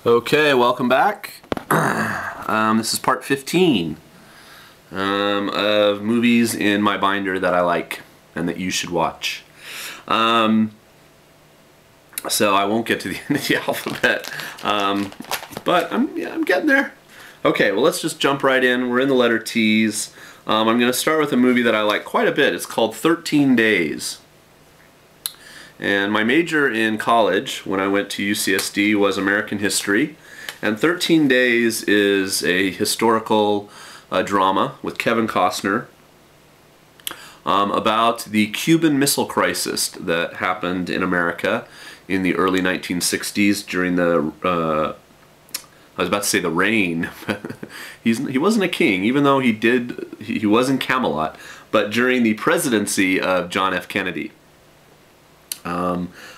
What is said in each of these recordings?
Okay, welcome back. This is part 15 of movies in my binder that I like and that you should watch. So I won't get to the end of the alphabet, but I'm getting there. Okay, well, let's just jump right in. We're in the letter T's. I'm going to start with a movie that I like quite a bit. It's called 13 Days. And my major in college, when I went to UCSD, was American history. And 13 Days is a historical drama with Kevin Costner about the Cuban Missile Crisis that happened in America in the early 1960s during the, I was about to say the reign. He wasn't a king, even though he was in Camelot, but during the presidency of John F. Kennedy.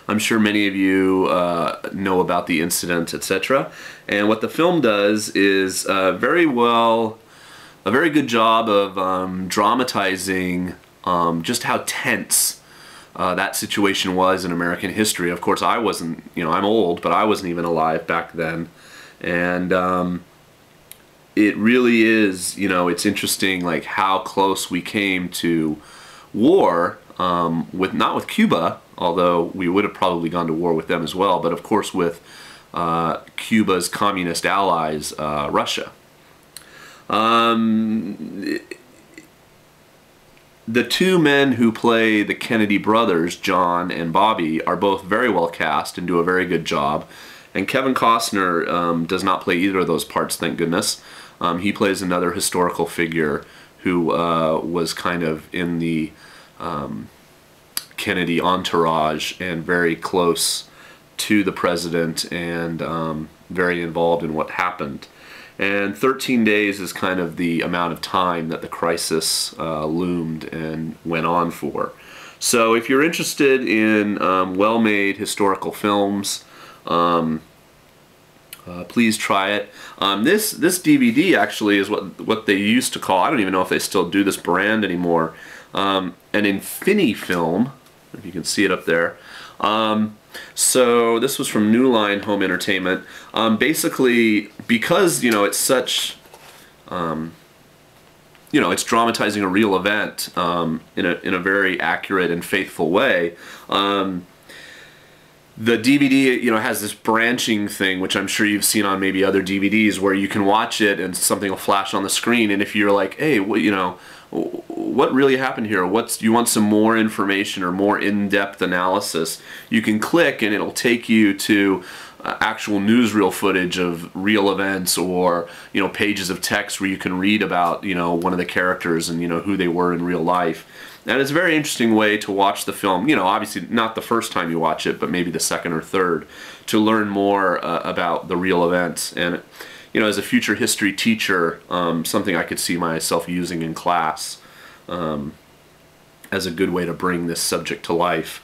I'm sure many of you know about the incident, etc. And what the film does is a very good job of dramatizing just how tense that situation was in American history. Of course, I wasn't, I'm old, but I wasn't even alive back then. And it really is, it's interesting, like how close we came to war, not with Cuba, although we would have probably gone to war with them as well, but of course with Cuba's communist allies, Russia. The two men who play the Kennedy brothers, John and Bobby, are both very well cast and do a very good job. And Kevin Costner does not play either of those parts, thank goodness. He plays another historical figure who was kind of in the Kennedy entourage and very close to the president and very involved in what happened. And 13 days is kind of the amount of time that the crisis loomed and went on for. So if you're interested in well-made historical films, please try it. This DVD actually is what they used to call, I don't even know if they still do this brand anymore, an Infini-Film, if you can see it up there. So this was from New Line Home Entertainment. Basically, because it's such, it's dramatizing a real event in a very accurate and faithful way. The DVD, has this branching thing, which I'm sure you've seen on maybe other DVDs, where you can watch it and something will flash on the screen, and if you're like, hey, what really happened here? You want some more information or more in-depth analysis, you can click and it'll take you to actual newsreel footage of real events, or pages of text where you can read about one of the characters and who they were in real life. And it's a very interesting way to watch the film, obviously not the first time you watch it, but maybe the second or third, to learn more about the real events. And as a future history teacher, something I could see myself using in class as a good way to bring this subject to life.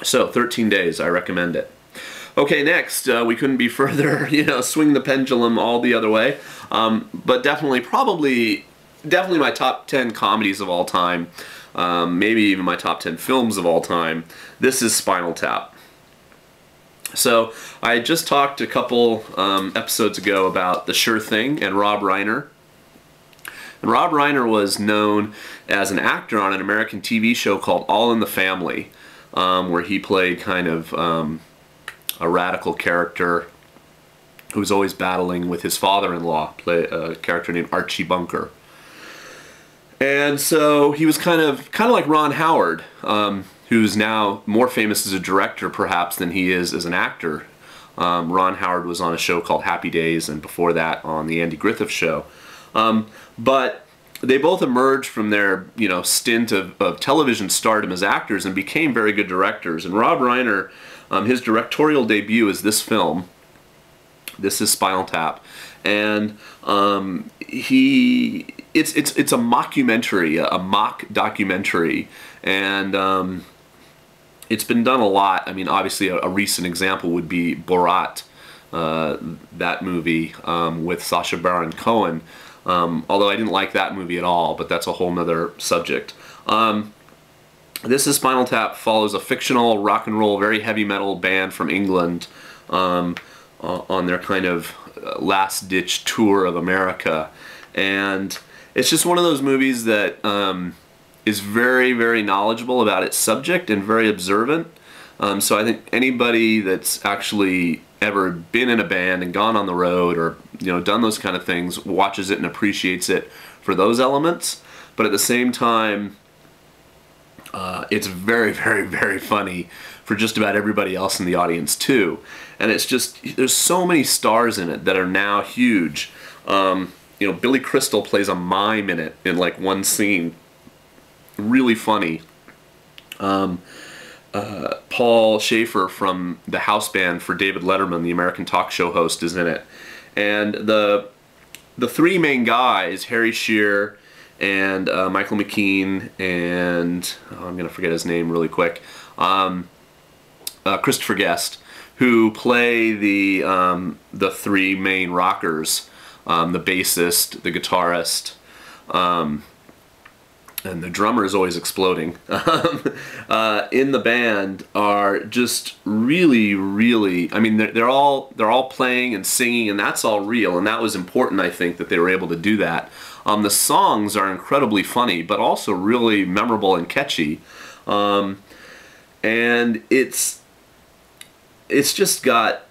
So 13 Days, I recommend it. Okay, next, we couldn't be further, swing the pendulum all the other way, but definitely my top 10 comedies of all time, maybe even my top 10 films of all time. This is Spinal Tap. So I just talked a couple episodes ago about The Sure Thing and Rob Reiner. And Rob Reiner was known as an actor on an American TV show called All in the Family, where he played kind of a radical character who was always battling with his father-in-law, a character named Archie Bunker. And so he was kind of like Ron Howard, who's now more famous as a director perhaps than he is as an actor. Ron Howard was on a show called Happy Days, and before that on the Andy Griffith Show. But they both emerged from their stint of television stardom as actors and became very good directors. And Rob Reiner, his directorial debut is this film. This is Spinal Tap, and it's a mockumentary, a mock documentary, and it's been done a lot. I mean, obviously a recent example would be Borat, that movie with Sacha Baron Cohen, although I didn't like that movie at all, but that's a whole nother subject. This is Spinal Tap follows a fictional rock and roll, very heavy metal band from England on their kind of last-ditch tour of America. And it's just one of those movies that is very, very knowledgeable about its subject and very observant. So I think anybody that's actually ever been in a band and gone on the road, or done those kind of things, watches it and appreciates it for those elements. But at the same time, it's very, very, very funny for just about everybody else in the audience too. And it's just, there's so many stars in it that are now huge. Billy Crystal plays a mime in it in like one scene. Really funny. Paul Schaefer from the house band for David Letterman, the American talk show host, is in it. And the three main guys, Harry Shearer and Michael McKean and I'm going to forget his name really quick, Christopher Guest, who play the three main rockers, the bassist, the guitarist, and the drummer is always exploding, in the band, are just really, really, I mean, they're all playing and singing, and that's all real, and that was important, I think, that they were able to do that. The songs are incredibly funny, but also really memorable and catchy, and it's just got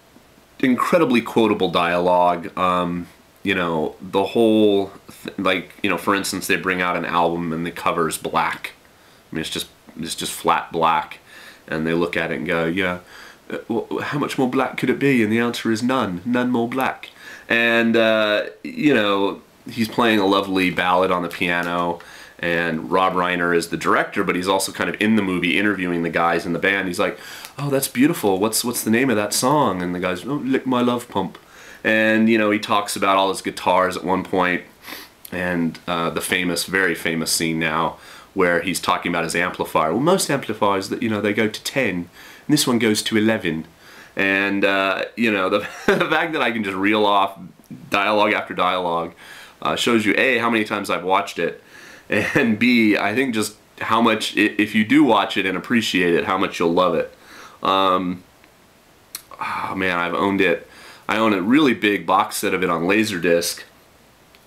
incredibly quotable dialogue. The whole, for instance, they bring out an album and the cover's black. I mean, it's just flat black, and they look at it and go, yeah, well, how much more black could it be? And the answer is none more black. And he's playing a lovely ballad on the piano, and Rob Reiner is the director, but he's also kind of in the movie interviewing the guys in the band. He's like, oh, that's beautiful. What's the name of that song? And the guys, oh, Lick My Love Pump. And he talks about all his guitars at one point, and the famous, very famous scene now where he's talking about his amplifier. Well, most amplifiers, that they go to 10, and this one goes to 11. And the fact that I can just reel off dialogue after dialogue shows you, A, how many times I've watched it, and B, I think just how much, if you do watch it and appreciate it, how much you'll love it. Oh man, I've owned it. I own a really big box set of it on Laserdisc,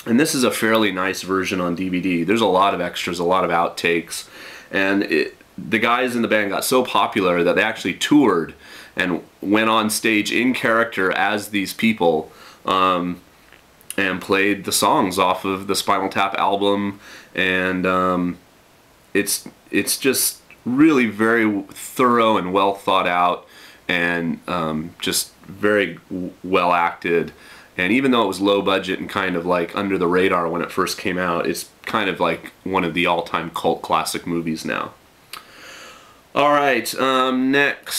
and this is a fairly nice version on DVD. There's a lot of extras, a lot of outtakes, and the guys in the band got so popular that they actually toured and went on stage in character as these people, and played the songs off of the Spinal Tap album, and it's just really very thorough and well thought out, and just very well acted. And even though it was low budget and kind of like under the radar when it first came out, it's kind of like one of the all-time cult classic movies now. Alright, next